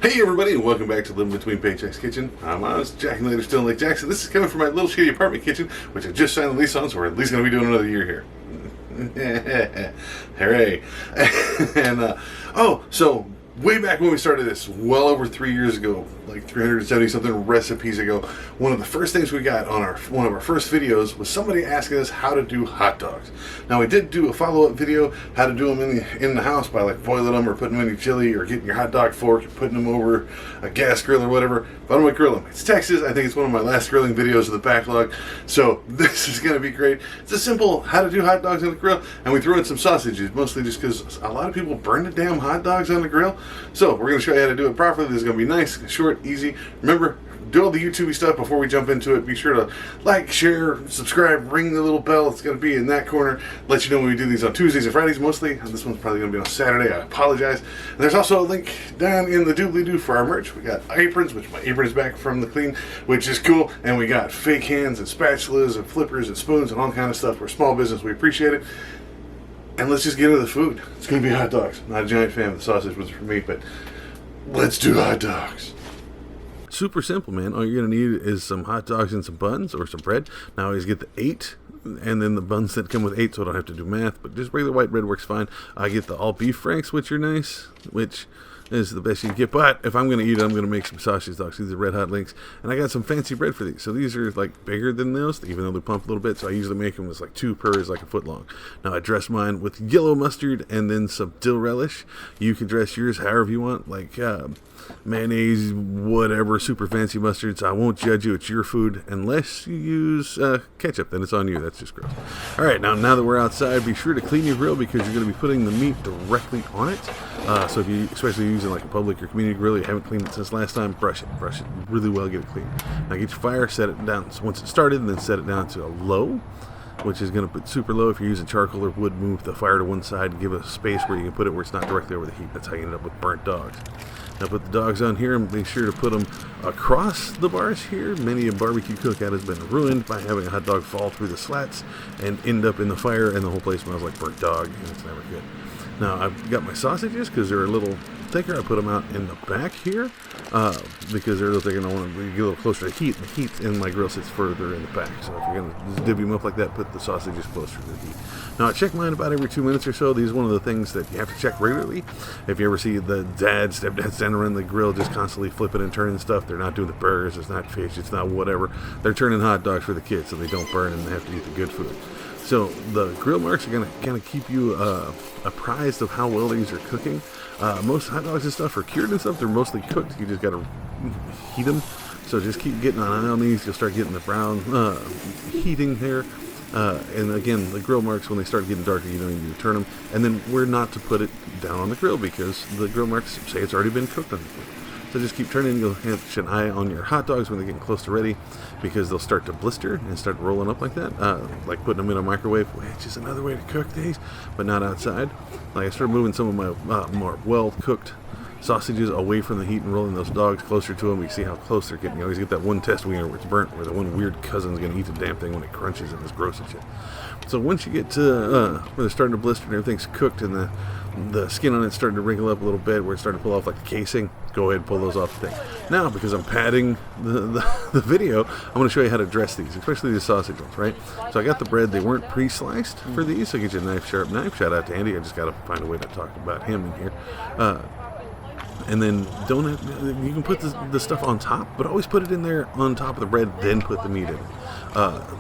Hey everybody, and welcome back to Living Between Paychecks Kitchen. I'm Oz, Jack and later still in Lake Jackson. This is coming from my little shitty apartment kitchen, which I just signed the lease on, so we're at least going to be doing another year here. Hooray. And, so way back when we started this, well over 3 years ago, like 370 something recipes ago, one of the first things we got on one of our first videos was somebody asking us how to do hot dogs. Now we did do a follow-up video how to do them in the house by like boiling them or putting them in your chili or getting your hot dog fork and putting them over a gas grill or whatever. But I'm going to grill them. It's Texas. I think it's one of my last grilling videos of the backlog. So this is going to be great. It's a simple how to do hot dogs on the grill, and we threw in some sausages, mostly just because a lot of people burn the damn hot dogs on the grill. So we're going to show you how to do it properly. This is going to be nice, short, easy. Remember, do all the YouTube stuff before we jump into it. Be sure to like, share, subscribe, ring the little bell. It's going to be in that corner. Let you know when we do these on Tuesdays and Fridays mostly. This one's probably going to be on Saturday. I apologize. And there's also a link down in the doobly-doo for our merch. We got aprons, which my apron is back from the clean, which is cool. And we got fake hands and spatulas and flippers and spoons and all kind of stuff. We're a small business. We appreciate it. And let's just get into the food. It's going to be hot dogs. Not a giant fan of the sausage ones for me, but let's do hot dogs. Super simple, man. All you're going to need is some hot dogs and some buns or some bread. Now I always get the 8 and then the buns that come with 8, so I don't have to do math, but just regular white bread works fine. I get the all beef franks, which are nice, which is the best you can get. But if I'm going to eat it, I'm going to make some sausage dogs. These are Red Hot Links, and I got some fancy bread for these. So these are like bigger than those, even though they pump a little bit. So I usually make them as like 2 per is like a foot long. Now I dress mine with yellow mustard and then some dill relish. You can dress yours however you want, like mayonnaise, whatever, super fancy mustards. I won't judge you. It's your food unless you use ketchup. Then it's on you. That's just gross. All right, now that we're outside, be sure to clean your grill because you're going to be putting the meat directly on it. So if you, especially using like a public or community grill, you haven't cleaned it since last time, brush it really well, get it clean. Now get your fire, set it down. So once it started, and then set it down to a low, which is going to put super low. If you're using charcoal or wood, move the fire to one side and give a space where you can put it where it's not directly over the heat. That's how you end up with burnt dogs. Now put the dogs on here and make sure to put them across the bars here. Many a barbecue cookout has been ruined by having a hot dog fall through the slats and end up in the fire, and the whole place smells like burnt dog, and it's never good. Now I've got my sausages because they're a little thicker. I put them out in the back here because they're a little thicker and I want to get a little closer to the heat. The heat in my grill sits further in the back, so if you're going to just divvy them up like that, put the sausages closer to the heat. Now I check mine about every 2 minutes or so. These are one of the things that you have to check regularly. If you ever see the stepdad standing around the grill just constantly flipping and turning stuff, they're not doing the burgers, it's not fish, it's not whatever. They're turning hot dogs for the kids so they don't burn and they have to eat the good food. So the grill marks are going to kind of keep you apprised of how well these are cooking. Most hot dogs and stuff are cured and stuff. They're mostly cooked. You just got to heat them. So just keep getting an eye on these. You'll start getting the brown heating there. And again, the grill marks, when they start getting darker, you don't need to turn them. And then we're not to put it down on the grill because the grill marks say it's already been cooked on the grill. So just keep turning. You'll have an eye on your hot dogs when they're getting close to ready because they'll start to blister and start rolling up like that. Like putting them in a microwave, which is another way to cook these, but not outside. Like I started moving some of my more well-cooked sausages away from the heat and rolling those dogs closer to them. You see how close they're getting. You always get that one test wiener where it's burnt, where the one weird cousin's going to eat the damn thing when it crunches and is gross and shit. So once you get to where they're starting to blister and everything's cooked and the skin on it's starting to wrinkle up a little bit, where it's starting to pull off like the casing, go ahead and pull those off the thing. Now, because I'm padding the video, I'm going to show you how to dress these, especially the sausage ones, right? So I got the bread. They weren't pre-sliced for these, so get you a nice sharp knife. Shout out to Andy. I just got to find a way to talk about him in here. And then you can put the stuff on top, but always put it in there on top of the bread, then put the meat in it.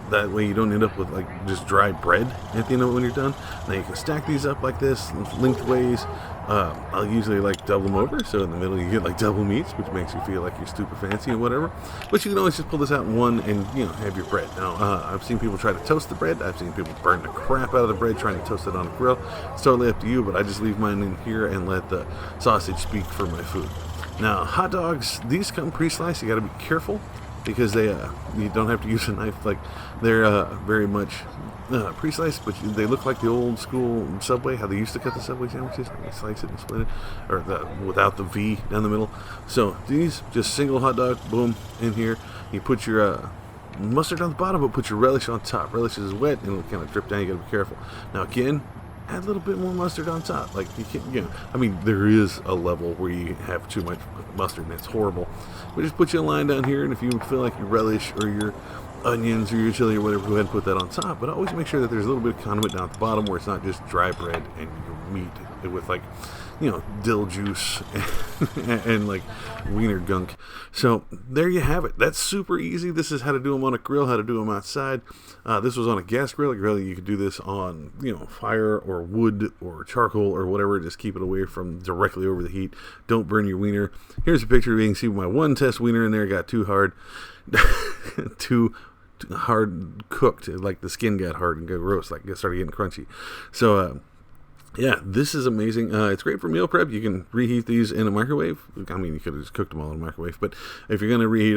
That way you don't end up with like just dry bread at the end of it when you're done. Now you can stack these up like this, lengthways. I'll usually like double them over, so in the middle you get like double meats, which makes you feel like you're super fancy or whatever. But you can always just pull this out in one and have your bread. Now I've seen people try to toast the bread. I've seen people burn the crap out of the bread trying to toast it on a grill. It's totally up to you, but I just leave mine in here and let the sausage speak for my food. Now hot dogs, these come pre-sliced. You got to be careful because they you don't have to use a knife. Like they're very much pre-sliced, but they look like the old school Subway, how they used to cut the Subway sandwiches. They slice it and split it, or without the V down the middle. So these, just single hot dog, boom, in here. You put your mustard on the bottom, but put your relish on top. Relish is wet and it'll kind of drip down. You gotta be careful. Now again, add a little bit more mustard on top. Like, you can, I mean, there is a level where you have too much mustard and it's horrible. But just put you a line down here, and if you feel like your relish or your onions or your chili or whatever, go ahead and put that on top. But always make sure that there's a little bit of condiment down at the bottom where it's not just dry bread and your meat with, like, dill juice and like wiener gunk. So there you have it. That's super easy. This is how to do them on a grill, how to do them outside. This was on a gas grill. You could do this on, fire or wood or charcoal or whatever. Just keep it away from directly over the heat. Don't burn your wiener. Here's a picture. You can see my one test wiener in there got too hard, too hard cooked. Like the skin got hard and got gross. Like it started getting crunchy. So, yeah, this is amazing. It's great for meal prep. You can reheat these in a microwave. I mean, you could have just cooked them all in a microwave, but if you're going to reheat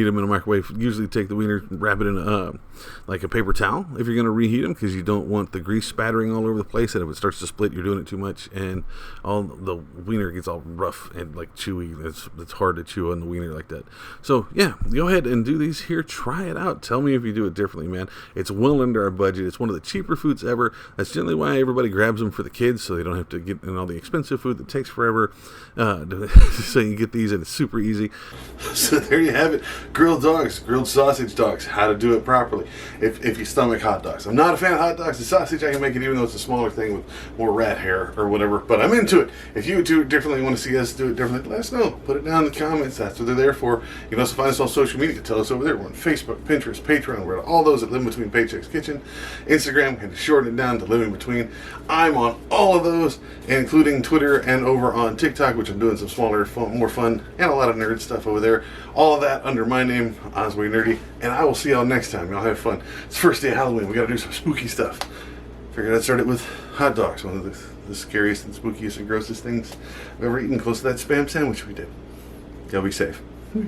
them in a microwave. Usually take the wiener, wrap it in like a paper towel if you're going to reheat them, because you don't want the grease spattering all over the place, and if it starts to split, you're doing it too much, and all the wiener gets all rough and like chewy. It's hard to chew on the wiener like that. So yeah, go ahead and do these here. Try it out. Tell me if you do it differently, man. It's well under our budget. It's one of the cheaper foods ever. That's generally why everybody grabs them for the kids, so they don't have to get in all the expensive food that takes forever. So you get these, and it's super easy. So there you have it. Grilled dogs, grilled sausage dogs, how to do it properly. If you stomach hot dogs. I'm not a fan of hot dogs. The sausage, I can make it even though it's a smaller thing with more rat hair or whatever, but I'm into it. If you do it differently, want to see us do it differently, let us know. Put it down in the comments. That's what they're there for. You can also find us on social media. Tell us over there. We're on Facebook, Pinterest, Patreon. We're on all those at Living Between Paychecks Kitchen. Instagram, can shorten it down to Living Between. I'm on all of those, including Twitter and over on TikTok, which I'm doing some smaller, more fun, and a lot of nerd stuff over there. All of that under my name, Osway Nerdy, and I will see y'all next time. Y'all have fun. It's the first day of Halloween. We got to do some spooky stuff. Figured I'd start it with hot dogs, one of the scariest and spookiest and grossest things I've ever eaten, close to that Spam sandwich we did. Y'all be safe. Yeah.